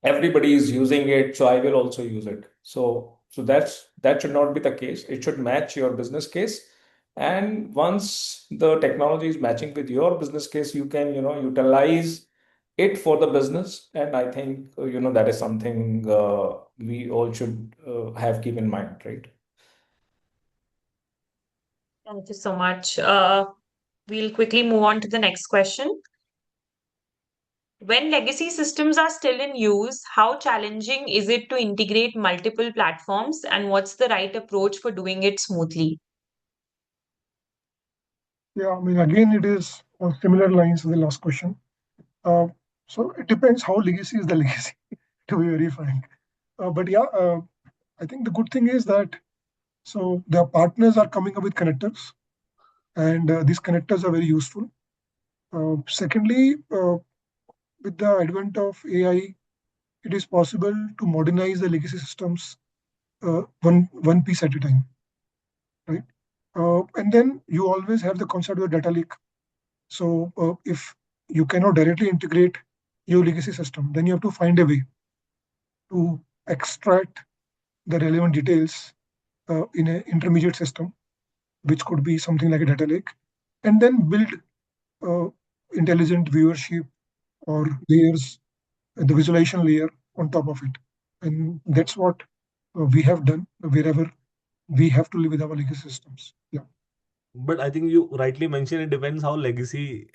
everybody is using it, so I will also use it. So that should not be the case. It should match your business case. And once the technology is matching with your business case, you can, utilize it for the business. And I think, that is something we all should have keep in mind, right? Thank you so much. We'll quickly move on to the next question. When legacy systems are still in use, how challenging is it to integrate multiple platforms, and what's the right approach for doing it smoothly? Yeah, I mean, again, it is on similar lines to the last question. Uh, so it depends how legacy is the legacy, to be very frank. But yeah, I think the good thing is that so the partners are coming up with connectors, and these connectors are very useful. Secondly, with the advent of AI, it is possible to modernize the legacy systems one piece at a time, right? And then you always have the concept of data lake. So if you cannot directly integrate your legacy system, then you have to find a way to extract the relevant details in an intermediate system, which could be something like a data lake, and then build uh, intelligent viewership or layers, the visualization layer on top of it. And that's what we have done wherever we have to live with our legacy systems. Yeah. But I think you rightly mentioned it depends how legacy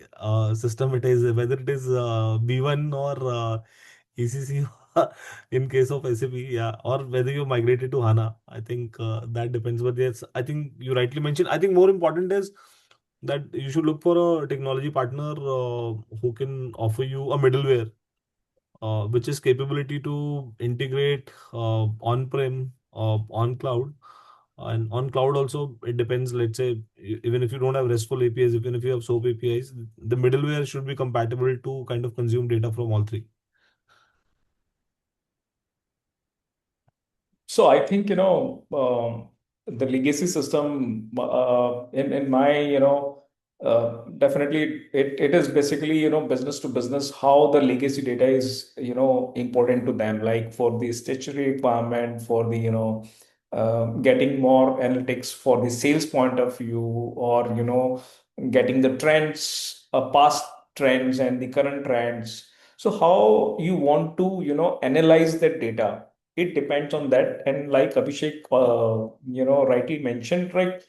system it is, whether it is B1 or ECC in case of SAP, yeah, or whether you migrated to HANA. I think that depends. But yes, I think you rightly mentioned. I think more important is that you should look for a technology partner who can offer you a middleware which is capability to integrate on-prem, on cloud, and on cloud also it depends. Let's say even if you don't have RESTful APIs, even if you have SOAP APIs, the middleware should be compatible to kind of consume data from all three. So I think, the legacy system, in my, definitely it is basically, business to business, how the legacy data is, important to them, like for the statutory requirement, for the, getting more analytics for the sales point of view, or, getting the trends, past trends and the current trends. So how you want to, analyze that data, it depends on that. And like Abhishek, rightly mentioned, right?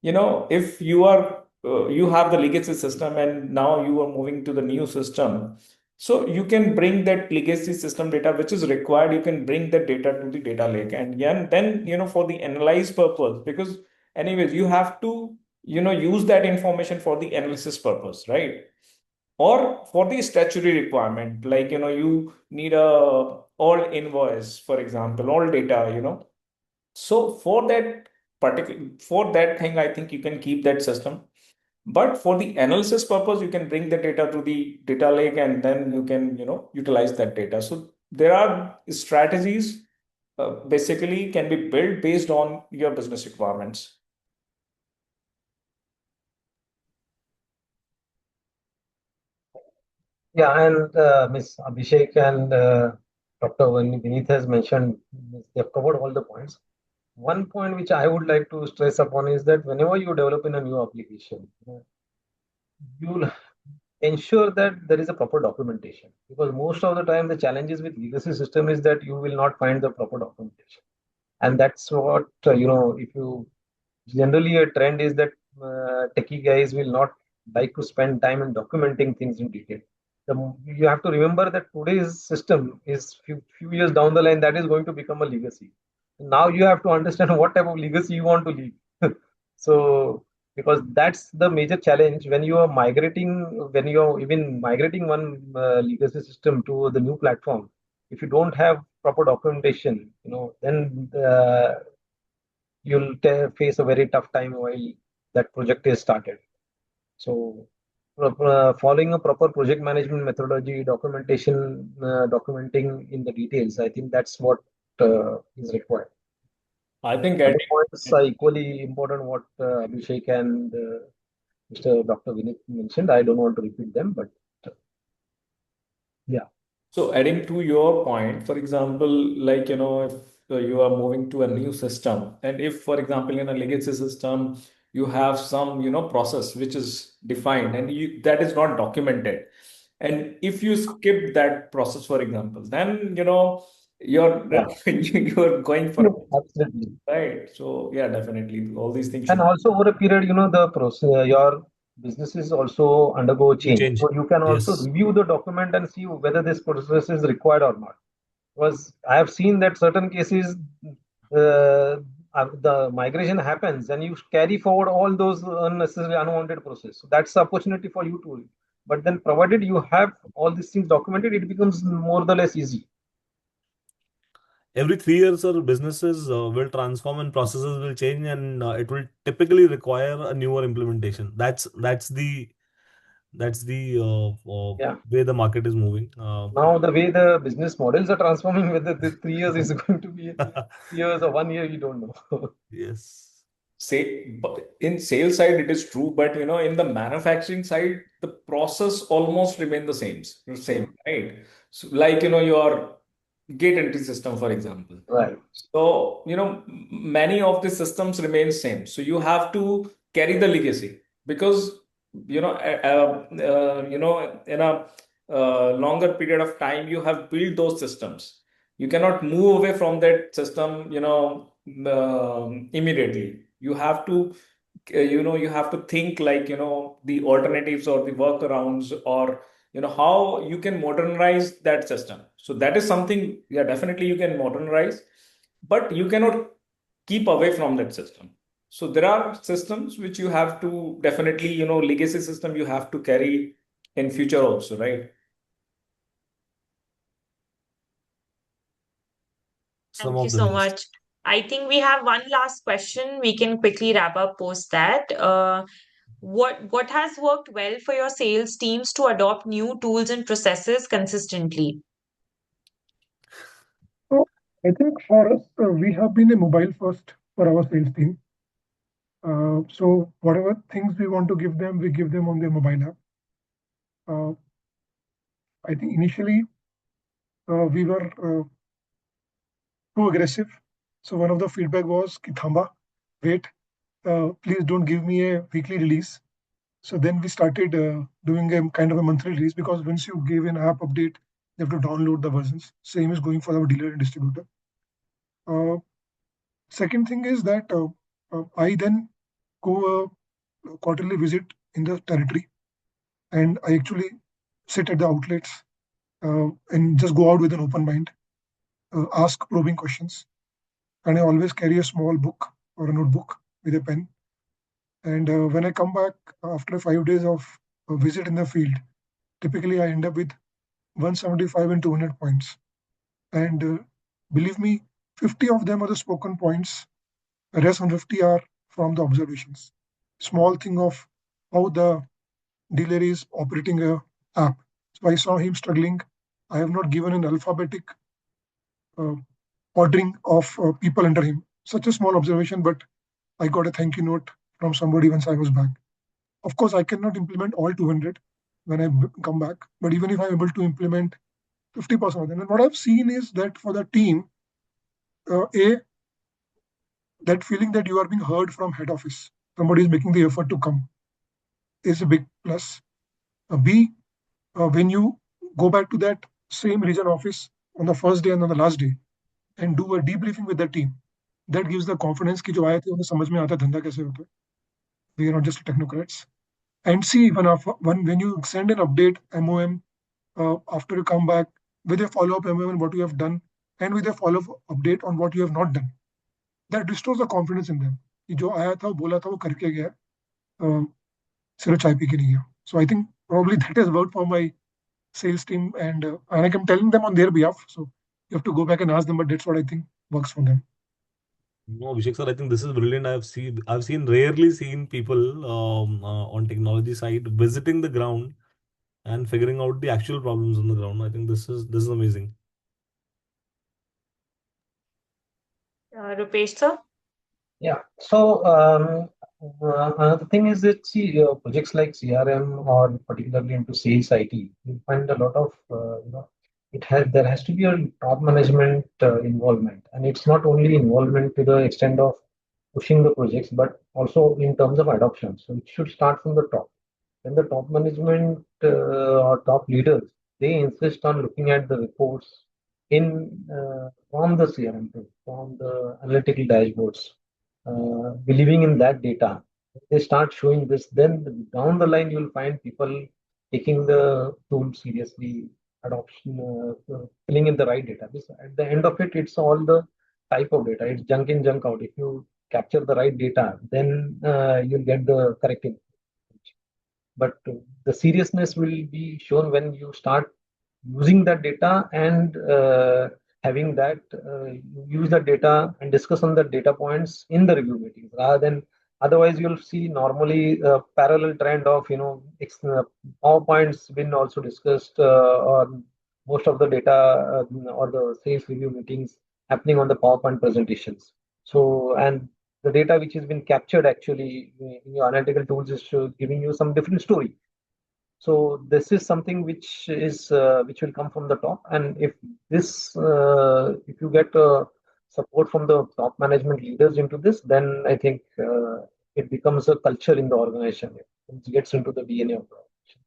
If you are, you have the legacy system and now you are moving to the new system, so you can bring that legacy system data, which is required, you can bring that data to the data lake. And yeah, and then, for the analyze purpose, because anyways, you have to, use that information for the analysis purpose, right? Or for the statutory requirement, like, you need a all invoice, for example, all data, so for that particular, for that thing, I think you can keep that system. But for the analysis purpose, you can bring the data to the data lake, and then you can, utilize that data. So there are strategies, basically can be built based on your business requirements. Yeah, and Ms. Abhishek and Dr. Vineet has mentioned, they've covered all the points. One point which I would like to stress upon is that whenever you develop in a new application, you'll ensure that there is a proper documentation, because most of the time the challenges with legacy system is that you will not find the proper documentation. And that's what, if you generally a trend is that techie guys will not like to spend time in documenting things in detail. You have to remember that today's system is few years down the line that is going to become a legacy. Now you have to understand what type of legacy you want to leave. So because that's the major challenge when you are migrating, when you are even migrating one legacy system to the new platform. If you don't have proper documentation, then you'll face a very tough time while that project is started. So, following a proper project management methodology, documentation, documenting in the details, I think that's what is required. I think Other points are equally important. What Abhishek and Mr. Dr. Vineet mentioned, I don't want to repeat them, but uh, yeah. So adding to your point, for example, like, if you are moving to a new system, and if, for example, in a legacy system, you have some, process which is defined and that is not documented. And if you skip that process, for example, then, you're Yeah. you're going for, Absolutely. right. So yeah, definitely all these things And should. also over a period, the process, your businesses also undergo You change. change. So you can also Yes. review the document and see whether this process is required or not. Because I have seen that certain cases, the migration happens and you carry forward all those unnecessary, unwanted process. So that's the opportunity for you to. But then, provided you have all these things documented, it becomes more or less easy. Every 3 years, our businesses will transform and processes will change, and it will typically require a newer implementation. That's the Yeah. way the market is moving. Now the way the business models are transforming, whether the 3 years is going to be 3 years or 1 year, you don't know. Yes. Say, but in sales side, it is true, but, in the manufacturing side, the process almost remain the same, right? So, like, your gate entry system, for example. Right. So, many of the systems remain same. So you have to carry the legacy, because, in a longer period of time, you have built those systems. You cannot move away from that system, immediately. You have to, you have to think, like, the alternatives or the workarounds, or, how you can modernize that system. So that is something, yeah, definitely you can modernize, but you cannot keep away from that system. So there are systems which you have to definitely, legacy system you have to carry in future also, right? Some Thank you of them, so yes. much. I think we have one last question. We can quickly wrap up post that. What has worked well for your sales teams to adopt new tools and processes consistently? I think for us, we have been a mobile first for our sales team. So whatever things we want to give them, we give them on their mobile app. I think initially we were too aggressive. So one of the feedback was, "Ki thamba, wait, please don't give me a weekly release." So then we started doing a kind of a monthly release, because once you give an app update, you have to download the versions. Same is going for our dealer and distributor. Second thing is that I then go a quarterly visit in the territory, and I actually sit at the outlets and just go out with an open mind, ask probing questions, and I always carry a small book or a notebook with a pen. And when I come back after 5 days of a visit in the field, typically I end up with 175 and 200 points. And believe me, 50 of them are the spoken points. The rest 150 are from the observations. Small thing of how the dealer is operating a app. So I saw him struggling. I have not given an alphabetic uh, ordering of people under him. Such a small observation, but I got a thank you note from somebody once I was back. Of course, I cannot implement all 200 when I come back, but even if I'm able to implement 50% of them, and what I've seen is that for the team, that feeling that you are being heard from head office, somebody is making the effort to come, is a big plus. B, when you go back to that same region office on the first day and on the last day and do a debriefing with the team, that gives the confidence कि जो आए थे उन्हें समझ में आता है धंधा कैसे होता है. We are not just technocrats. And see, when you send an update MOM after you come back with a follow-up MOM on what you have done and with a follow-up update on what you have not done, that restores the confidence in them. कि जो आया था वो बोला था वो करके गया, सिर्फ चाय पी के नहीं गया. So I think probably that has worked for my sales team, and I am telling them on their behalf. So you have to go back and ask them, but that's what I think works for them. No, Abhishek sir, I think this is brilliant. I've seen rarely seen people on technology side visiting the ground and figuring out the actual problems on the ground. I think this is amazing. Rupesh sir? Yeah. So another thing is that see projects like CRM or particularly into sales IT, you find a lot of there has to be a top management involvement, and it's not only involvement to the extent of pushing the projects, but also in terms of adoption. So it should start from the top. When the top management or top leaders, they insist on looking at the reports in from the CRM tool, from the analytical dashboards, believing in that data. They start showing this, then down the line you'll find people taking the tool seriously, adoption, filling in the right data. Because at the end of it, it's all the type of data. It's junk in, junk out. If you capture the right data, then you'll get the correct information. But the seriousness will be shown when you start using that data and having that use that data and discuss on the data points in the review meetings, rather than otherwise you'll see normally a parallel trend of PowerPoints been also discussed on most of the data or the sales review meetings happening on the PowerPoint presentations. So, and the data which has been captured actually in your analytical tools is giving you some different story. So this is something which will come from the top, and if you get support from the top management leaders into this, then I think it becomes a culture in the organization. It gets into the DNA of the organization.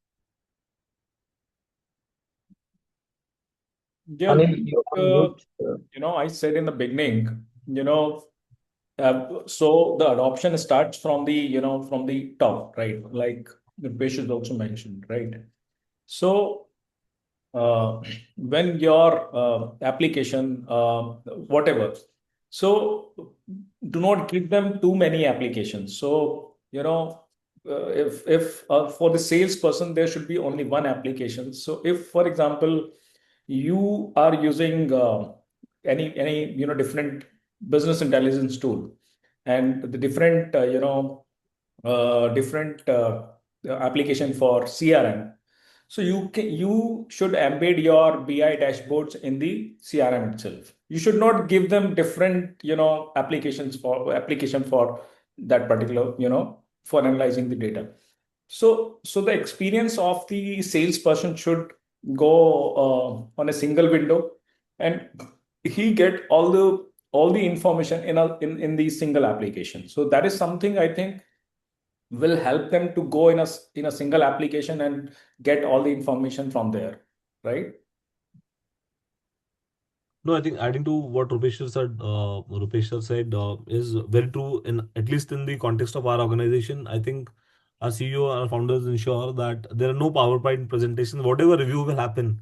Yeah, Anil, you're on mute. I said in the beginning, so the adoption starts from the top, right? Like Rupesh has also mentioned, right? So when your application, whatever, so do not give them too many applications. So if for the salesperson there should be only one application. So if, for example, you are using any different business intelligence tool and the different application for CRM, so you should embed your BI dashboards in the CRM itself. you should not give them different, application for that particular, for analyzing the data. So the experience of the salesperson should go on a single window, and he get all the information in the single application. So that is something I think will help them to go in a single application and get all the information from there, right? No, I think adding to what Rupesh sir said is very true. In at least in the context of our organization, I think our CEO, our founders ensure that there are no PowerPoint presentations. Whatever review will happen,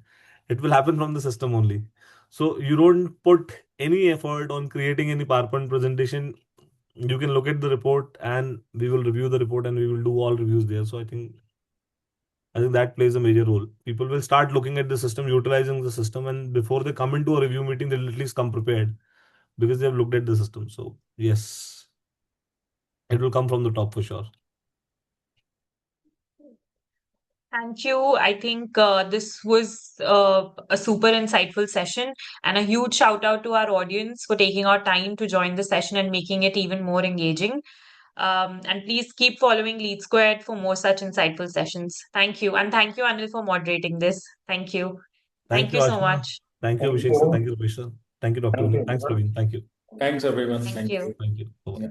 it will happen from the system only. So you don't put any effort on creating any PowerPoint presentation. You can look at the report, and we will review the report, and we will do all reviews there. So I think that plays a major role. People will start looking at the system, utilizing the system, and before they come into a review meeting, they'll at least come prepared because they have looked at the system. So yes, it will come from the top for sure. Thank you. I think this was a super insightful session, and a huge shout out to our audience for taking our time to join the session and making it even more engaging. And please keep following LeadSquared for more such insightful sessions. Thank you. And thank you, Anil, for moderating this. Thank you. Thank Thank you, you so Ashna. much. Thank you, Thank Abhishek sir. you. Thank you, Rupesh sir. Thank you, Dr. Thank you, Vineet. Thanks, everyone. Praveen. Thank you. Thanks everyone. Thank Thank you. you. Thank you. Bye-bye. Yeah.